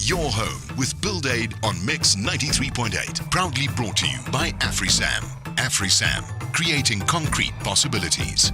your home with Buildaid on Mix 93.8. Proudly brought to you by AfriSam. AfriSam, creating concrete possibilities.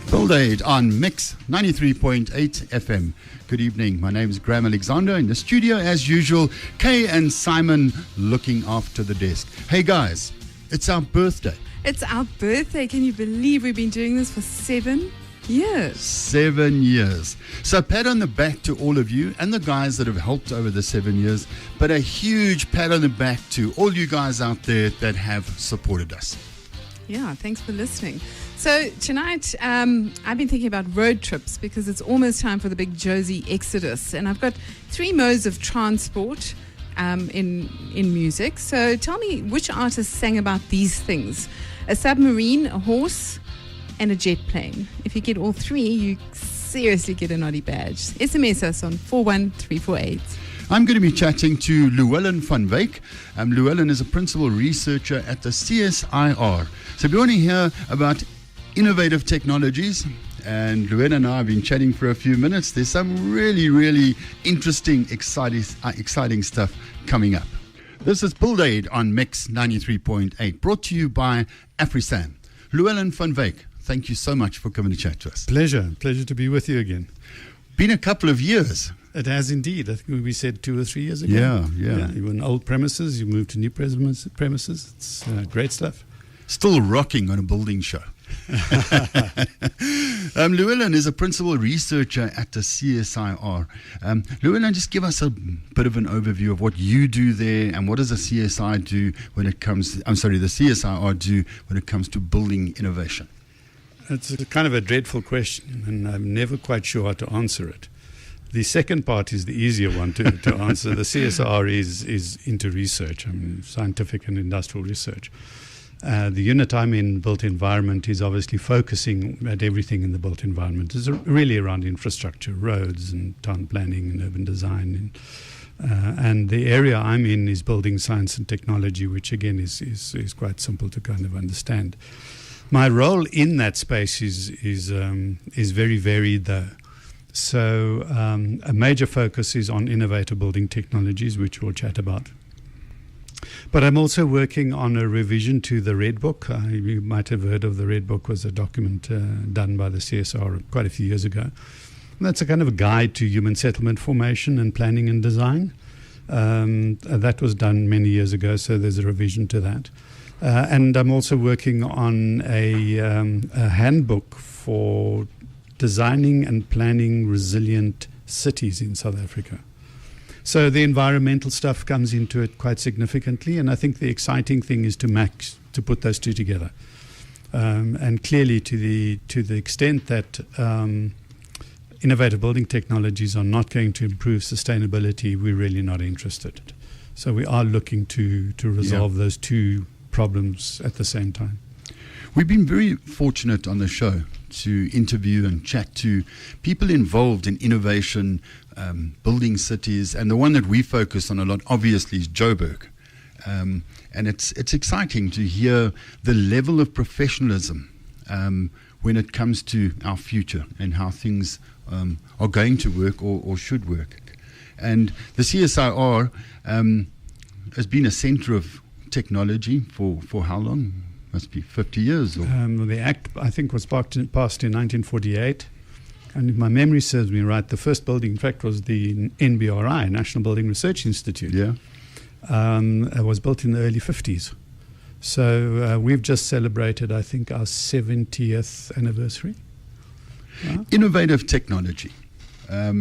Buildaid on Mix 93.8 FM. Good evening. My name is Graham Alexander. In the studio, as usual, Kay and Simon looking after the desk. Hey guys, it's our birthday. It's our birthday. Can you believe we've been doing this for 7 years? 7 years. So pat on the back to all of you and the guys that have helped over the 7 years, but a huge pat on the back to all you guys out there that have supported us. Yeah, thanks for listening. So tonight, I've been thinking about road trips because it's almost time for the big Josie Exodus. And I've got 3 modes of transport in music. So tell me, which artists sang about these things? A submarine, a horse, and a jet plane. If you get all 3, you seriously get a naughty badge. SMS us on 41348. I'm going to be chatting to Llewelyn van Wyk. Llewelyn is a principal researcher at the C.S.I.R. So if you want to hear about innovative technologies, and Llewelyn and I have been chatting for a few minutes, there's some really, really interesting, exciting stuff coming up. This is Buildaid on Mix 93.8, brought to you by AfriSam. Llewelyn van Wyk, thank you so much for coming to chat to us. Pleasure to be with you again. Been a couple of years. It has indeed. I think we said 2 or 3 years ago. Yeah. You were in old premises, you moved to new premises. It's great stuff. Still rocking on a building show. Llewelyn is a principal researcher at the C.S.I.R. Llewelyn, just give us a bit of an overview of what you do there and what does the C.S.I.R. do when it comes to building innovation. It's a kind of a dreadful question, and I'm never quite sure how to answer it. The second part is the easier one to answer. The C.S.I.R. is into research, scientific and industrial research. The unit I'm in, built environment, is obviously focusing at everything in the built environment. It's really around infrastructure, roads and town planning and urban design. And the area I'm in is building science and technology, which again is quite simple to kind of understand. My role in that space is very varied though. So a major focus is on innovative building technologies, which we'll chat about. But I'm also working on a revision to the Red Book. You might have heard of the Red Book. Was a document done by the C.S.I.R. quite a few years ago. And that's a kind of a guide to human settlement formation and planning and design. That was done many years ago, so there's a revision to that. And I'm also working on a handbook for designing and planning resilient cities in South Africa. So the environmental stuff comes into it quite significantly, and I think the exciting thing is to put those two together. And clearly, to the extent that innovative building technologies are not going to improve sustainability, we're really not interested. So we are looking to resolve those two problems at the same time. We've been very fortunate on the show to interview and chat to people involved in innovation, building cities, and the one that we focus on a lot, obviously, is Joburg. And it's exciting to hear the level of professionalism when it comes to our future and how things are going to work or should work. And the C.S.I.R. has been a center of technology for how long? Must be 50 years. Or? The Act, I think, was passed in 1948. And if my memory serves me right, the first building, in fact, was the NBRI, National Building Research Institute. Yeah. It was built in the early 50s. So we've just celebrated, I think, our 70th anniversary. Innovative technology.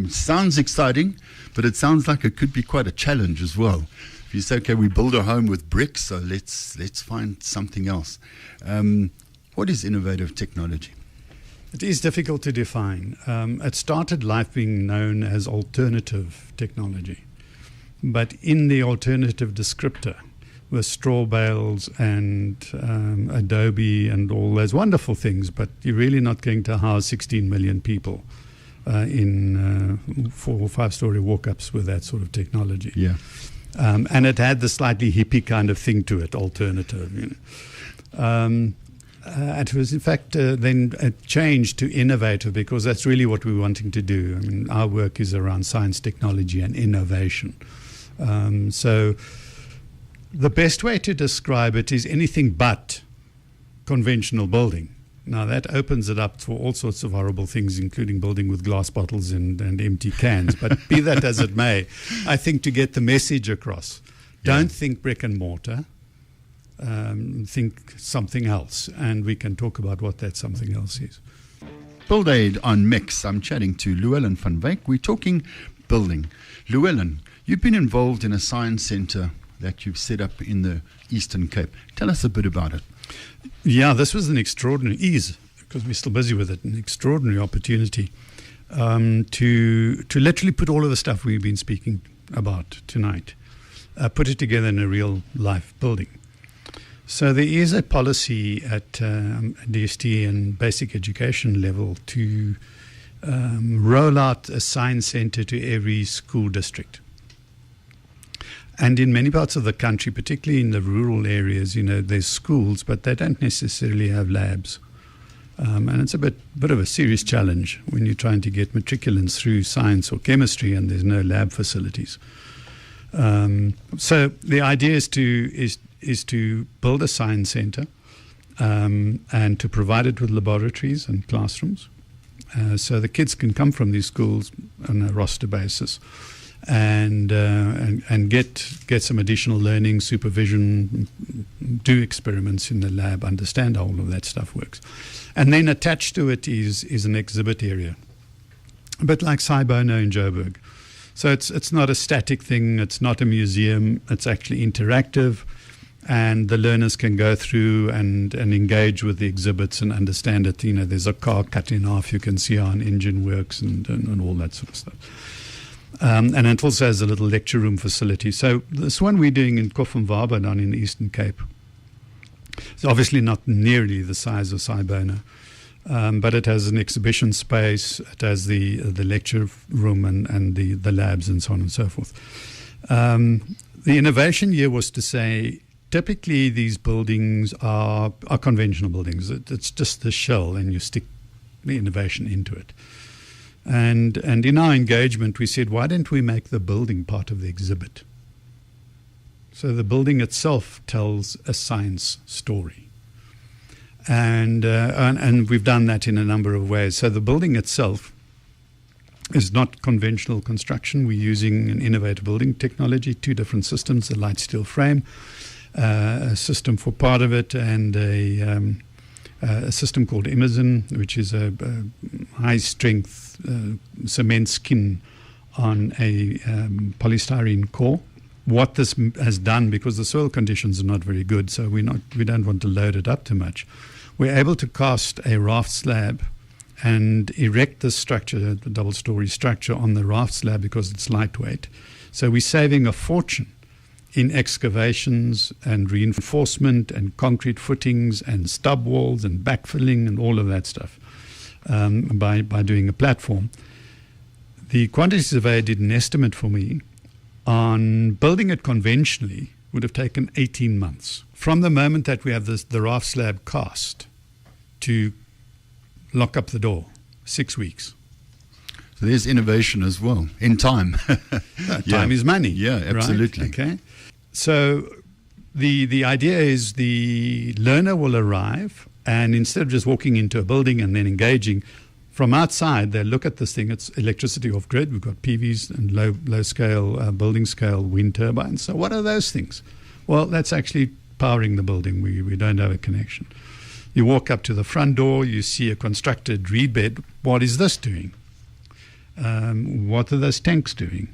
Sounds exciting, but it sounds like it could be quite a challenge as well. If you say, okay, we build a home with bricks, so let's find something else. What is innovative technology? It is difficult to define. It started life being known as alternative technology. But in the alternative descriptor were straw bales and Adobe and all those wonderful things, but you're really not going to house 16 million people in 4 or 5 story walk-ups with that sort of technology. Yeah. And it had the slightly hippie kind of thing to it, alternative. It was, in fact, then changed to innovative, because that's really what we're wanting to do. I mean, our work is around science, technology, and innovation. So the best way to describe it is anything but conventional building. Now, that opens it up for all sorts of horrible things, including building with glass bottles and empty cans. But be that as it may, I think to get the message across, don't think brick and mortar. Think something else, and we can talk about what that something else is. Buildaid on Mix. I'm chatting to Llewelyn van Wyk. We're talking building. Llewelyn, you've been involved in a science centre that you've set up in the Eastern Cape. Tell us a bit about it. Yeah, this was an extraordinary, because we're still busy with it, an extraordinary opportunity to literally put all of the stuff we've been speaking about tonight, put it together in a real life building. So there is a policy at DST and basic education level to roll out a science centre to every school district. And in many parts of the country, particularly in the rural areas, there's schools, but they don't necessarily have labs. And it's a bit of a serious challenge when you're trying to get matriculants through science or chemistry and there's no lab facilities. So the idea is to build a science centre and to provide it with laboratories and classrooms, so the kids can come from these schools on a roster basis and get some additional learning, supervision, do experiments in the lab, understand how all of that stuff works. And then attached to it is an exhibit area, a bit like C.S.I.R in Joburg. So it's not a static thing, it's not a museum, it's actually interactive, and the learners can go through and engage with the exhibits and understand it. There's a car cut in half, you can see how an engine works and all that sort of stuff. And it also has a little lecture room facility. So this one we're doing in Koffenwaber down in the Eastern Cape. It's obviously not nearly the size of C.S.I.R, but it has an exhibition space, it has the lecture room and the labs and so on and so forth. The innovation here was to say, typically these buildings are conventional buildings. It's just the shell and you stick the innovation into it. And in our engagement, we said, why don't we make the building part of the exhibit? So the building itself tells a science story. And we've done that in a number of ways. So the building itself is not conventional construction. We're using an innovative building technology, 2 different systems, a light steel frame, a system for part of it, and a system called Amazon, which is a high-strength cement skin on a polystyrene core. What this has done, because the soil conditions are not very good, so we don't want to load it up too much, we're able to cast a raft slab and erect this structure, the double-story structure, on the raft slab because it's lightweight. So we're saving a fortune in excavations and reinforcement and concrete footings and stub walls and backfilling and all of that stuff by doing a platform. The quantity surveyor did an estimate for me on building it conventionally would have taken 18 months. From the moment that we have the raft slab cast to lock up the door, 6 weeks. So there's innovation as well, in time. Time is money. Yeah, absolutely. Right? Okay. So the idea is the learner will arrive, and instead of just walking into a building and then engaging, from outside they look at this thing. It's electricity off grid. We've got PVs and low scale, building scale wind turbines. So what are those things? Well, that's actually powering the building. We don't have a connection. You walk up to the front door, you see a constructed reed bed. What is this doing? What are those tanks doing?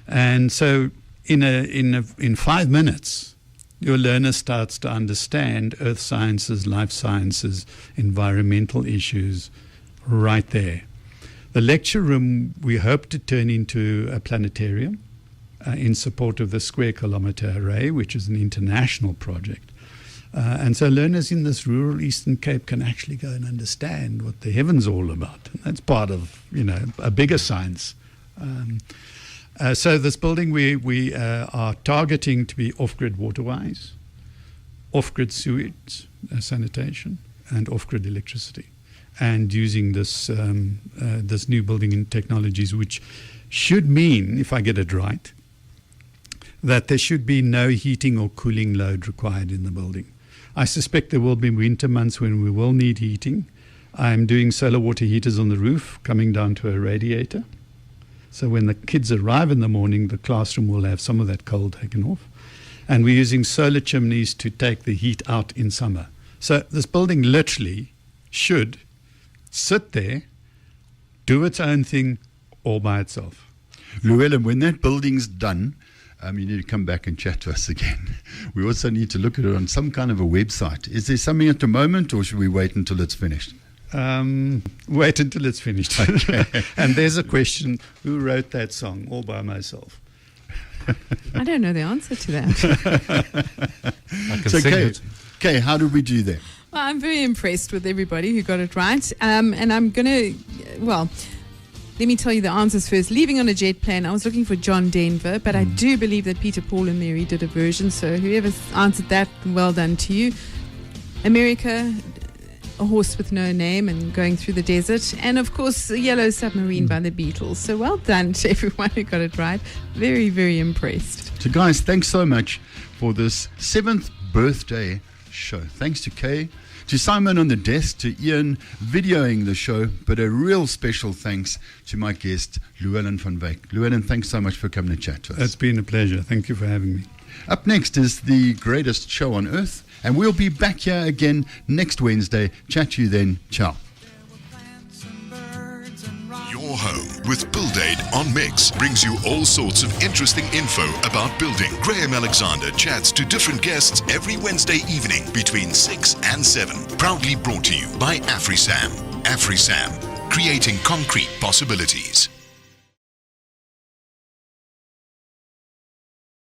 And so in 5 minutes, your learner starts to understand earth sciences, life sciences, environmental issues right there. The lecture room we hope to turn into a planetarium in support of the Square Kilometre Array, which is an international project. And so learners in this rural Eastern Cape can actually go and understand what the heaven's all about. And that's part of, a bigger science. So this building we are targeting to be off-grid waterways, off-grid sewage, sanitation, and off-grid electricity, and using this new building technologies, which should mean, if I get it right, that there should be no heating or cooling load required in the building. I suspect there will be winter months when we will need heating. I'm doing solar water heaters on the roof, coming down to a radiator. So when the kids arrive in the morning, the classroom will have some of that cold taken off. And we're using solar chimneys to take the heat out in summer. So this building literally should sit there, do its own thing all by itself. Llewelyn, when that building's done, you need to come back and chat to us again. We also need to look at it on some kind of a website. Is there something at the moment, or should we wait until it's finished? Wait until it's finished. Okay. And there's a question, who wrote that song all by myself? I don't know the answer to that. I can sing it. Okay, how did we do that? Well, I'm very impressed with everybody who got it right. And I'm going to, let me tell you the answers first. Leaving on a jet plane, I was looking for John Denver, but I do believe that Peter, Paul and Mary did a version. So whoever answered that, well done to you. America, a horse with no name and going through the desert. And of course, Yellow Submarine by the Beatles. So well done to everyone who got it right. Very, very impressed. So guys, thanks so much for this 7th birthday show. Thanks to Kay, to Simon on the desk, to Ian videoing the show, but a real special thanks to my guest, Llewelyn van Wyk. Llewelyn, thanks so much for coming to chat to us. It's been a pleasure. Thank you for having me. Up next is the greatest show on earth, and we'll be back here again next Wednesday. Chat to you then. Ciao. Your home with Buildaid on Mix brings you all sorts of interesting info about building. Graham Alexander chats to different guests every Wednesday evening between 6 and 7. Proudly brought to you by AfriSam. AfriSam, creating concrete possibilities.